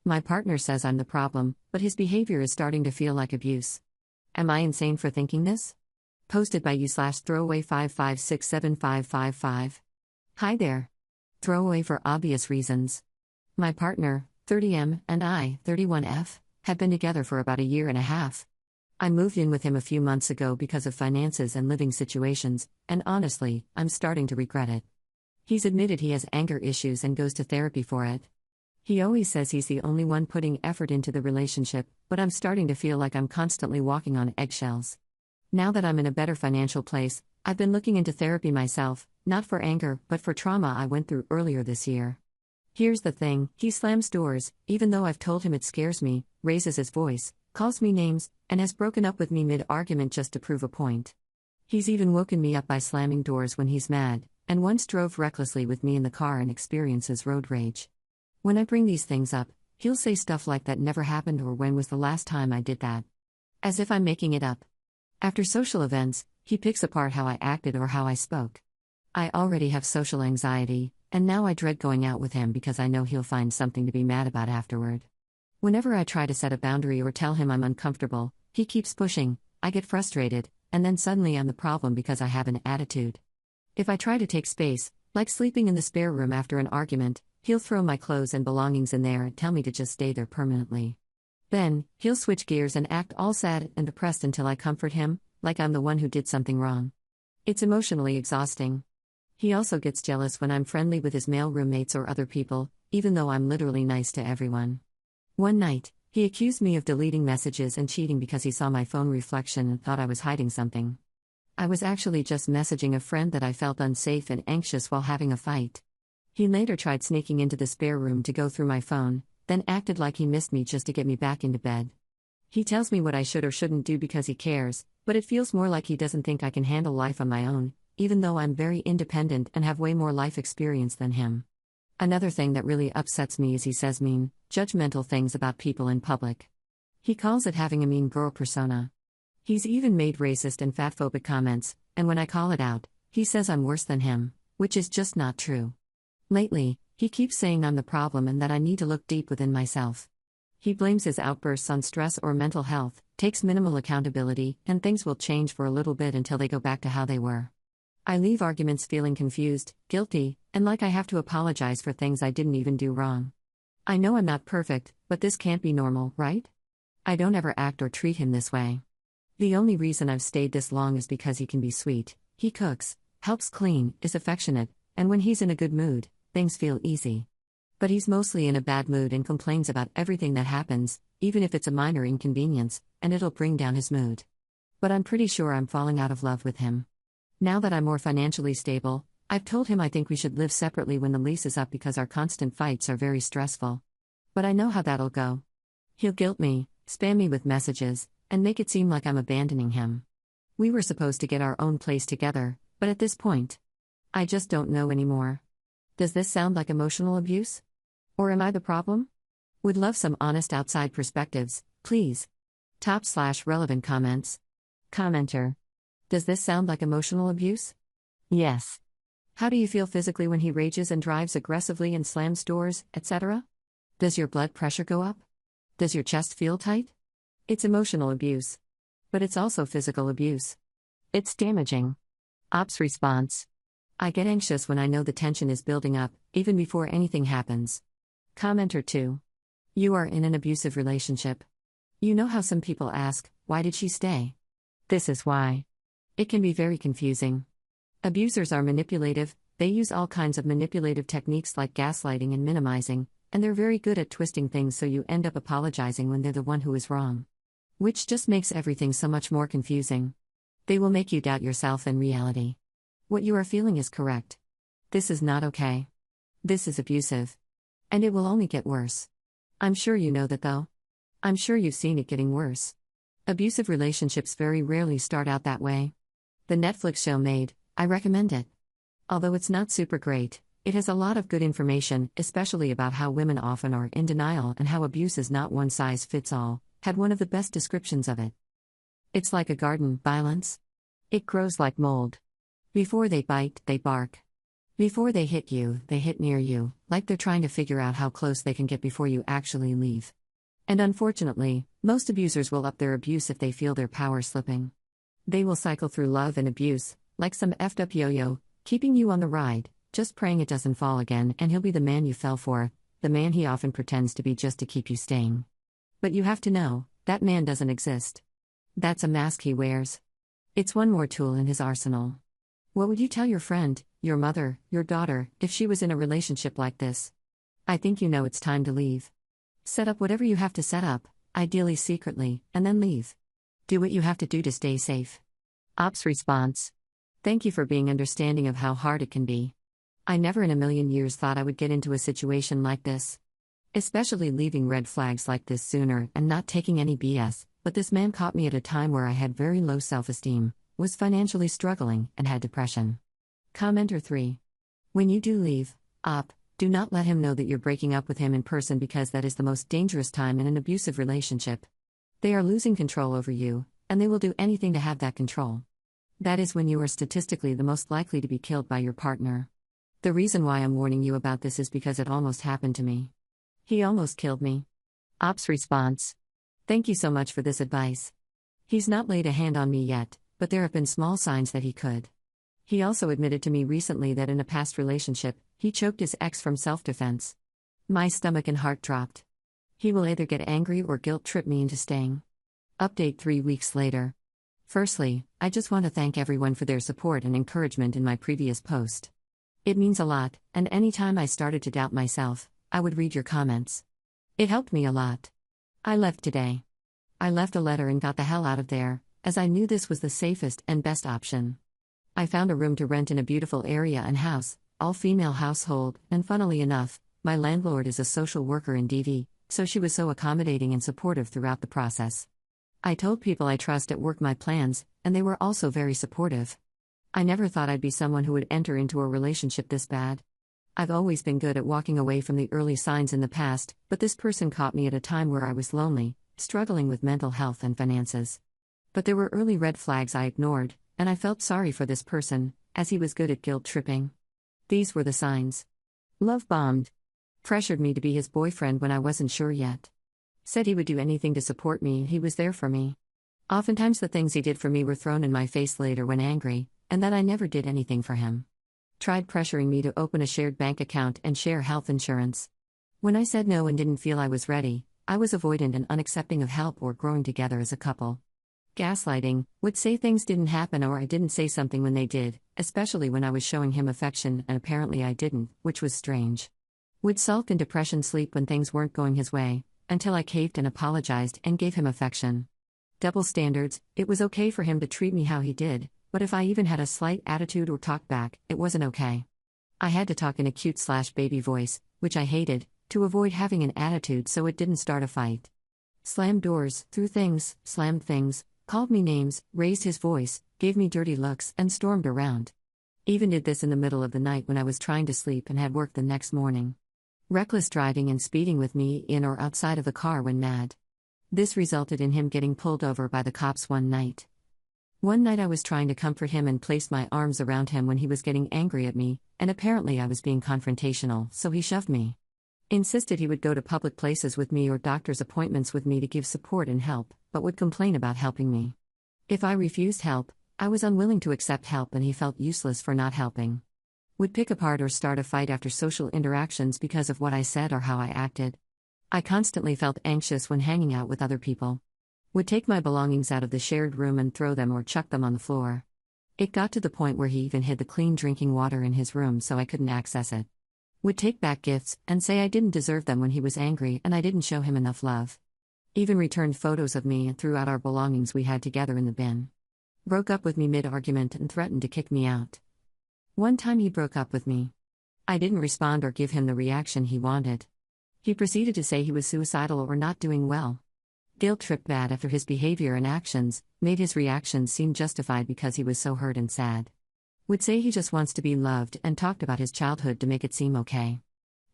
My partner says I'm the problem, but his behavior is starting to feel like abuse. Am I insane for thinking this? Posted by you/throwaway55675555. Hi there. Throwaway for obvious reasons. My partner, 30M, and I, 31F, have been together for about a year and a half. I moved in with him a few months ago because of finances and living situations, and honestly, I'm starting to regret it. He's admitted he has anger issues and goes to therapy for it. He always says he's the only one putting effort into the relationship, but I'm starting to feel like I'm constantly walking on eggshells. Now that I'm in a better financial place, I've been looking into therapy myself, not for anger, but for trauma I went through earlier this year. Here's the thing, he slams doors, even though I've told him it scares me, raises his voice, calls me names, and has broken up with me mid-argument just to prove a point. He's even woken me up by slamming doors when he's mad, and once drove recklessly with me in the car and experiences road rage. When I bring these things up, he'll say stuff like that never happened or when was the last time I did that. As if I'm making it up. After social events, he picks apart how I acted or how I spoke. I already have social anxiety, and now I dread going out with him because I know he'll find something to be mad about afterward. Whenever I try to set a boundary or tell him I'm uncomfortable, he keeps pushing, I get frustrated, and then suddenly I'm the problem because I have an attitude. If I try to take space, like sleeping in the spare room after an argument, he'll throw my clothes and belongings in there and tell me to just stay there permanently. Then, he'll switch gears and act all sad and depressed until I comfort him, like I'm the one who did something wrong. It's emotionally exhausting. He also gets jealous when I'm friendly with his male roommates or other people, even though I'm literally nice to everyone. One night, he accused me of deleting messages and cheating because he saw my phone reflection and thought I was hiding something. I was actually just messaging a friend that I felt unsafe and anxious while having a fight. He later tried sneaking into the spare room to go through my phone, then acted like he missed me just to get me back into bed. He tells me what I should or shouldn't do because he cares, but it feels more like he doesn't think I can handle life on my own, even though I'm very independent and have way more life experience than him. Another thing that really upsets me is he says mean, judgmental things about people in public. He calls it having a mean girl persona. He's even made racist and fatphobic comments, and when I call it out, he says I'm worse than him, which is just not true. Lately, he keeps saying I'm the problem and that I need to look deep within myself. He blames his outbursts on stress or mental health, takes minimal accountability, and things will change for a little bit until they go back to how they were. I leave arguments feeling confused, guilty, and like I have to apologize for things I didn't even do wrong. I know I'm not perfect, but this can't be normal, right? I don't ever act or treat him this way. The only reason I've stayed this long is because he can be sweet, he cooks, helps clean, is affectionate, and when he's in a good mood, things feel easy. But he's mostly in a bad mood and complains about everything that happens, even if it's a minor inconvenience, and it'll bring down his mood. But I'm pretty sure I'm falling out of love with him. Now that I'm more financially stable, I've told him I think we should live separately when the lease is up because our constant fights are very stressful. But I know how that'll go. He'll guilt me, spam me with messages, and make it seem like I'm abandoning him. We were supposed to get our own place together, but at this point, I just don't know anymore. Does this sound like emotional abuse? Or am I the problem? Would love some honest outside perspectives, please. /relevant comments. Commenter. Does this sound like emotional abuse? Yes. How do you feel physically when he rages and drives aggressively and slams doors, etc.? Does your blood pressure go up? Does your chest feel tight? It's emotional abuse. But it's also physical abuse. It's damaging. Ops response. I get anxious when I know the tension is building up, even before anything happens. Commenter 2. You are in an abusive relationship. You know how some people ask, why did she stay? This is why. It can be very confusing. Abusers are manipulative, they use all kinds of manipulative techniques like gaslighting and minimizing, and they're very good at twisting things so you end up apologizing when they're the one who is wrong. Which just makes everything so much more confusing. They will make you doubt yourself and reality. What you are feeling is correct. This is not okay. This is abusive. And it will only get worse. I'm sure you know that though. I'm sure you've seen it getting worse. Abusive relationships very rarely start out that way. The Netflix show Made, I recommend it. Although it's not super great, it has a lot of good information, especially about how women often are in denial and how abuse is not one size fits all, had one of the best descriptions of it. It's like a garden, violence. It grows like mold. Before they bite, they bark. Before they hit near you, like they're trying to figure out how close they can get before you actually leave. And unfortunately, most abusers will up their abuse if they feel their power slipping. They will cycle through love and abuse, like some effed up yo-yo, keeping you on the ride, just praying it doesn't fall again, and he'll be the man you fell for, the man he often pretends to be just to keep you staying. But you have to know, that man doesn't exist. That's a mask he wears. It's one more tool in his arsenal. What would you tell your friend, your mother, your daughter, if she was in a relationship like this? I think you know it's time to leave. Set up whatever you have to set up, ideally secretly, and then leave. Do what you have to do to stay safe. Ops response. Thank you for being understanding of how hard it can be. I never in a million years thought I would get into a situation like this. Especially leaving red flags like this sooner and not taking any BS, but this man caught me at a time where I had very low self-esteem, was financially struggling, and had depression. Commenter 3. When you do leave, do not let him know that you're breaking up with him in person, because that is the most dangerous time in an abusive relationship. They are losing control over you, and they will do anything to have that control. That is when you are statistically the most likely to be killed by your partner. The reason why I'm warning you about this is because it almost happened to me. He almost killed me. Ops response. Thank you so much for this advice. He's not laid a hand on me yet, but there have been small signs that he could. He also admitted to me recently that in a past relationship, he choked his ex from self-defense. My stomach and heart dropped. He will either get angry or guilt-trip me into staying. Update 3 weeks later. Firstly, I just want to thank everyone for their support and encouragement in my previous post. It means a lot, and anytime I started to doubt myself, I would read your comments. It helped me a lot. I left today. I left a letter and got the hell out of there, as I knew this was the safest and best option. I found a room to rent in a beautiful area and house, all-female household, and funnily enough, my landlord is a social worker in DV, so she was so accommodating and supportive throughout the process. I told people I trust at work my plans, and they were also very supportive. I never thought I'd be someone who would enter into a relationship this bad. I've always been good at walking away from the early signs in the past, but this person caught me at a time where I was lonely, struggling with mental health and finances. But there were early red flags I ignored, and I felt sorry for this person, as he was good at guilt-tripping. These were the signs. Love bombed. Pressured me to be his boyfriend when I wasn't sure yet. Said he would do anything to support me, he was there for me. Oftentimes the things he did for me were thrown in my face later when angry, and that I never did anything for him. Tried pressuring me to open a shared bank account and share health insurance. When I said no and didn't feel I was ready, I was avoidant and unaccepting of help or growing together as a couple. Gaslighting, would say things didn't happen or I didn't say something when they did, especially when I was showing him affection and apparently I didn't, which was strange. Would sulk and depression sleep when things weren't going his way, until I caved and apologized and gave him affection. Double standards, it was okay for him to treat me how he did, but if I even had a slight attitude or talk back, it wasn't okay. I had to talk in a cute/baby voice, which I hated, to avoid having an attitude so it didn't start a fight. Slammed doors, threw things, slammed things, called me names, raised his voice, gave me dirty looks, and stormed around. Even did this in the middle of the night when I was trying to sleep and had work the next morning. Reckless driving and speeding with me in or outside of the car when mad. This resulted in him getting pulled over by the cops one night. One night I was trying to comfort him and placed my arms around him when he was getting angry at me, and apparently I was being confrontational, so he shoved me. Insisted he would go to public places with me or doctor's appointments with me to give support and help, but would complain about helping me. If I refused help, I was unwilling to accept help and he felt useless for not helping. Would pick apart or start a fight after social interactions because of what I said or how I acted. I constantly felt anxious when hanging out with other people. Would take my belongings out of the shared room and throw them or chuck them on the floor. It got to the point where he even hid the clean drinking water in his room so I couldn't access it. Would take back gifts and say I didn't deserve them when he was angry and I didn't show him enough love. Even returned photos of me and threw out our belongings we had together in the bin. Broke up with me mid-argument and threatened to kick me out. One time he broke up with me. I didn't respond or give him the reaction he wanted. He proceeded to say he was suicidal or not doing well. Guilt-tripped bad after his behavior and actions, made his reactions seem justified because he was so hurt and sad. Would say he just wants to be loved and talked about his childhood to make it seem okay.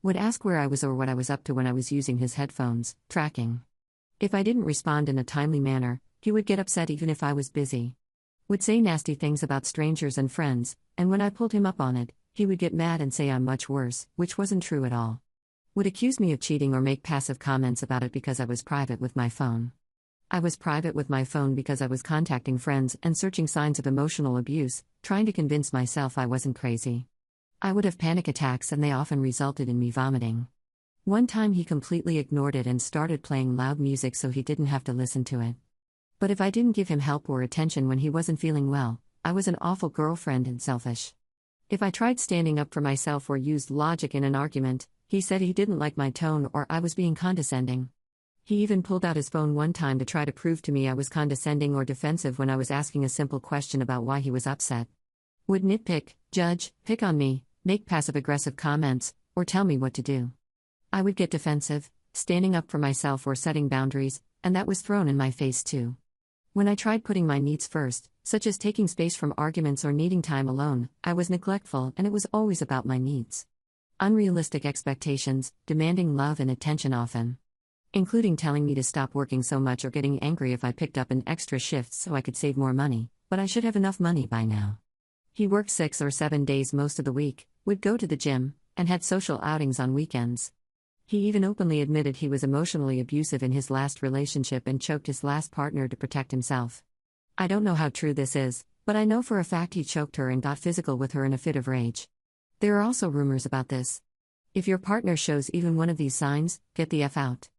Would ask where I was or what I was up to when I was using his headphones, tracking. If I didn't respond in a timely manner, he would get upset even if I was busy. Would say nasty things about strangers and friends, and when I pulled him up on it, He would get mad and say I'm much worse, which wasn't true at all. Would accuse me of cheating or make passive comments about it because I was private with my phone. I was private with my phone because I was contacting friends and searching signs of emotional abuse, trying to convince myself I wasn't crazy. I would have panic attacks and they often resulted in me vomiting. One time he completely ignored it and started playing loud music so he didn't have to listen to it. But if I didn't give him help or attention when he wasn't feeling well, I was an awful girlfriend and selfish. If I tried standing up for myself or used logic in an argument, he said he didn't like my tone or I was being condescending. He even pulled out his phone one time to try to prove to me I was condescending or defensive when I was asking a simple question about why he was upset. Would nitpick, judge, pick on me, make passive-aggressive comments, or tell me what to do. I would get defensive, standing up for myself or setting boundaries, and that was thrown in my face too. When I tried putting my needs first, such as taking space from arguments or needing time alone, I was neglectful and it was always about my needs. Unrealistic expectations, demanding love and attention often. Including telling me to stop working so much or getting angry if I picked up an extra shift so I could save more money, but I should have enough money by now. He worked 6 or 7 days most of the week, would go to the gym, and had social outings on weekends. He even openly admitted he was emotionally abusive in his last relationship and choked his last partner to protect himself. I don't know how true this is, but I know for a fact he choked her and got physical with her in a fit of rage. There are also rumors about this. If your partner shows even one of these signs, get the F out.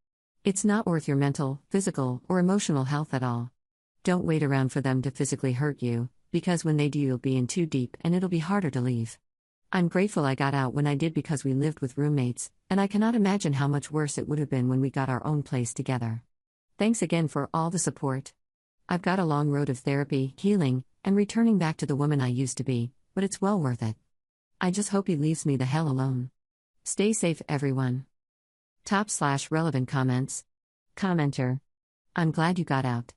It's not worth your mental, physical, or emotional health at all. Don't wait around for them to physically hurt you, because when they do you'll be in too deep and it'll be harder to leave. I'm grateful I got out when I did because we lived with roommates, and I cannot imagine how much worse it would have been when we got our own place together. Thanks again for all the support. I've got a long road of therapy, healing, and returning back to the woman I used to be, but it's well worth it. I just hope he leaves me the hell alone. Stay safe, everyone. /relevant comments. Commenter. I'm glad you got out.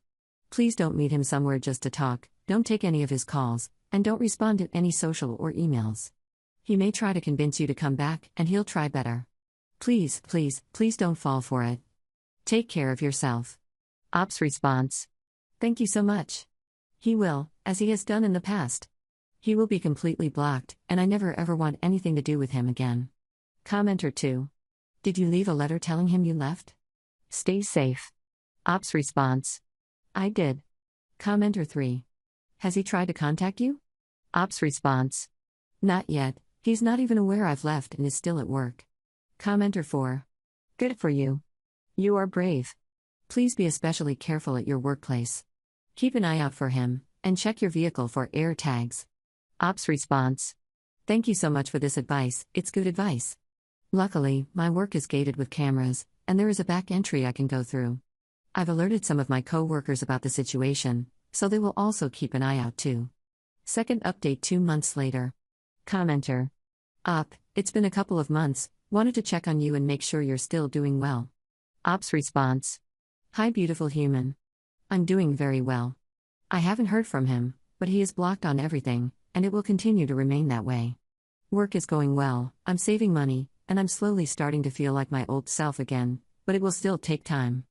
Please don't meet him somewhere just to talk, don't take any of his calls, and don't respond to any social or emails. He may try to convince you to come back, and he'll try better. Please, please, please don't fall for it. Take care of yourself. Ops response. Thank you so much. He will, as he has done in the past. He will be completely blocked, and I never ever want anything to do with him again. Commenter 2. Did you leave a letter telling him you left? Stay safe. Ops response. I did. Commenter 3. Has he tried to contact you? Ops response. Not yet, he's not even aware I've left and is still at work. Commenter 4. Good for you. You are brave. Please be especially careful at your workplace. Keep an eye out for him, and check your vehicle for air tags. Ops response. Thank you so much for this advice, it's good advice. Luckily, my work is gated with cameras, and there is a back entry I can go through. I've alerted some of my co-workers about the situation, so they will also keep an eye out too. Second update 2 months later. Commenter. It's been a couple of months, wanted to check on you and make sure you're still doing well. Ops response. Hi beautiful human. I'm doing very well. I haven't heard from him, but he is blocked on everything, and it will continue to remain that way. Work is going well, I'm saving money, and I'm slowly starting to feel like my old self again, but it will still take time.